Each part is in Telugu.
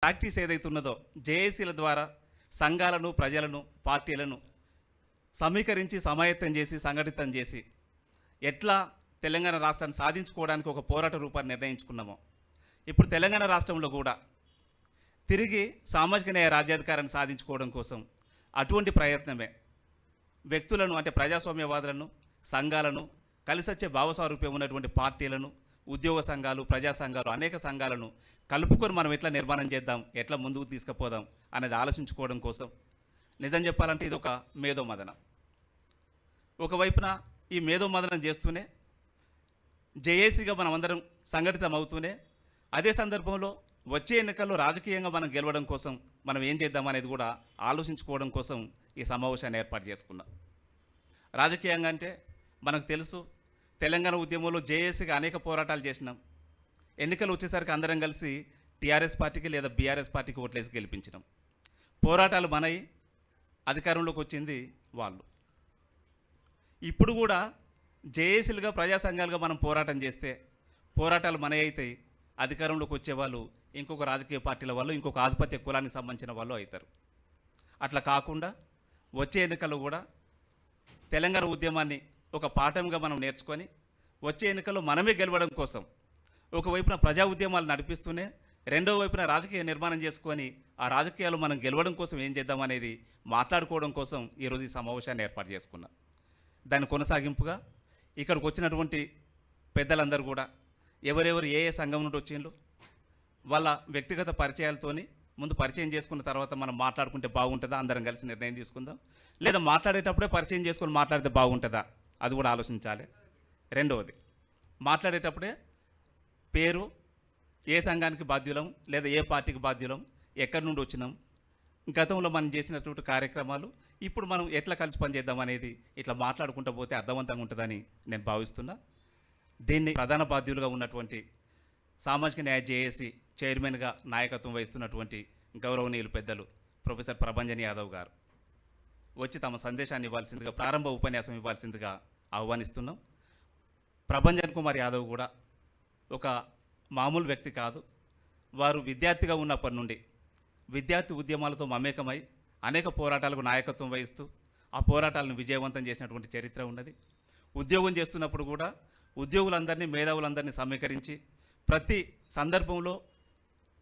ప్రాక్టీస్ ఏదైతే ఉన్నదో జేఏసీల ద్వారా సంఘాలను, ప్రజలను, పార్టీలను సమీకరించి సమాయత్తం చేసి సంఘటితం చేసి ఎట్లా తెలంగాణ రాష్ట్రాన్ని సాధించుకోవడానికి ఒక పోరాట రూపాన్ని నిర్ణయించుకున్నామో ఇప్పుడు తెలంగాణ రాష్ట్రంలో కూడా తిరిగి సామాజిక న్యాయ రాజ్యాధికారాన్ని సాధించుకోవడం కోసం అటువంటి ప్రయత్నమే వ్యక్తులను అంటే ప్రజాస్వామ్యవాదులను, సంఘాలను, కలిసొచ్చే భావస్వారూప్యం ఉన్నటువంటి పార్టీలను, ఉద్యోగ సంఘాలు, ప్రజా సంఘాలు, అనేక సంఘాలను కలుపుకొని మనం ఎట్లా నిర్మాణం చేద్దాం, ఎట్లా ముందుకు తీసుకుపోదాం అనేది ఆలోచించుకోవడం కోసం నిజం చెప్పాలంటే ఇది ఒక మేధోమదనం. ఒకవైపున ఈ మేధోమదనం చేస్తూనే జేఏసీగా మనం అందరం సంఘటితం అవుతూనే అదే సందర్భంలో వచ్చే ఎన్నికల్లో రాజకీయంగా మనం గెలవడం కోసం మనం ఏం చేద్దాం అనేది కూడా ఆలోచించుకోవడం కోసం ఈ సమావేశాన్ని ఏర్పాటు చేసుకున్నాం. రాజకీయంగా అంటే మనకు తెలుసు, తెలంగాణ ఉద్యమంలో జేఏసీగా అనేక పోరాటాలు చేసినాం. ఎన్నికలు వచ్చేసరికి అందరం కలిసి టీఆర్ఎస్ పార్టీకి లేదా బీఆర్ఎస్ పార్టీకి ఓట్లేసి గెలిపించినాం. పోరాటాలు మనయి, అధికారంలోకి వచ్చింది వాళ్ళు. ఇప్పుడు కూడా జేఏసీలుగా ప్రజా సంఘాలుగా మనం పోరాటం చేస్తే పోరాటాలు మనవి అవుతాయి. అధికారంలోకి వచ్చేవాళ్ళు ఇంకొక రాజకీయ పార్టీల వాళ్ళు, ఇంకొక ఆధిపత్య కులానికి సంబంధించిన వాళ్ళు అవుతారు. అట్లా కాకుండా వచ్చే ఎన్నికల్లో కూడా తెలంగాణ ఉద్యమాన్ని ఒక పాఠంగా మనం నేర్చుకొని వచ్చే ఎన్నికల్లో మనమే గెలవడం కోసం ఒకవైపున ప్రజా ఉద్యమాలు నడిపిస్తూనే రెండో వైపున రాజకీయ నిర్మాణం చేసుకొని ఆ రాజకీయాలు మనం గెలవడం కోసం ఏం చేద్దామనేది మాట్లాడుకోవడం కోసం ఈరోజు ఈ సమావేశాన్ని ఏర్పాటు చేసుకున్నాం. దాని కొనసాగింపుగా ఇక్కడికి వచ్చినటువంటి పెద్దలందరూ కూడా ఎవరెవరు ఏ సంఘం నుండి వచ్చిండ్రు వాళ్ళ వ్యక్తిగత పరిచయాలతోని ముందు పరిచయం చేసుకున్న తర్వాత మనం మాట్లాడుకుంటే బాగుంటుందా, అందరం కలిసి నిర్ణయం తీసుకుందాం, లేదా మాట్లాడేటప్పుడే పరిచయం చేసుకొని మాట్లాడితే బాగుంటుందా అది కూడా ఆలోచించాలి. రెండవది, మాట్లాడేటప్పుడే పేరు, ఏ సంఘానికి బాధ్యులం లేదా ఏ పార్టీకి బాధ్యులం, ఎక్కడి నుండి వచ్చినాం, గతంలో మనం చేసినటువంటి కార్యక్రమాలు ఇప్పుడు మనం ఎట్లా కలిసి పనిచేద్దాం అనేది ఇట్లా మాట్లాడుకుంటూ పోతే అర్థవంతంగా ఉంటుందని నేను భావిస్తున్నా. దీన్ని ప్రధాన బాధ్యులుగా ఉన్నటువంటి సామాజిక న్యాయ జేఏసీ చైర్మన్గా నాయకత్వం వహిస్తున్నటువంటి గౌరవనీయులు పెద్దలు ప్రొఫెసర్ ప్రభంజన్ యాదవ్ గారు వచ్చి తమ సందేశాన్ని ఇవ్వాల్సిందిగా, ప్రారంభ ఉపన్యాసం ఇవ్వాల్సిందిగా ఆహ్వానిస్తున్నాం. ప్రభంజన్ కుమార్ యాదవ్ కూడా ఒక మామూలు వ్యక్తి కాదు. వారు విద్యార్థిగా ఉన్నప్పటి నుండి విద్యార్థి ఉద్యమాలతో మమేకమై అనేక పోరాటాలకు నాయకత్వం వహిస్తూ ఆ పోరాటాలను విజయవంతం చేసినటువంటి చరిత్ర ఉన్నది. ఉద్యోగం చేస్తున్నప్పుడు కూడా ఉద్యోగులందరినీ, మేధావులందరినీ సమీకరించి ప్రతి సందర్భంలో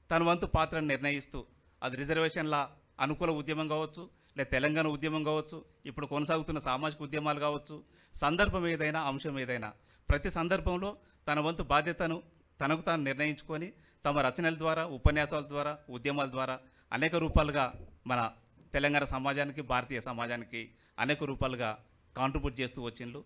తన వంతు పాత్రను నిర్ణయిస్తూ అది రిజర్వేషన్ల అనుకూల ఉద్యమం కావచ్చు, లేదా తెలంగాణ ఉద్యమం కావచ్చు, ఇప్పుడు కొనసాగుతున్న సామాజిక ఉద్యమాలు కావచ్చు, సందర్భం ఏదైనా, అంశం ఏదైనా ప్రతి సందర్భంలో తన వంతు బాధ్యతను తనకు తాను నిర్ణయించుకొని తమ రచనల ద్వారా, ఉపన్యాసాల ద్వారా, ఉద్యమాల ద్వారా అనేక రూపాలుగా మన తెలంగాణ సమాజానికి, భారతీయ సమాజానికి అనేక రూపాలుగా కాంట్రిబ్యూట్ చేస్తూ వచ్చిండ్రు.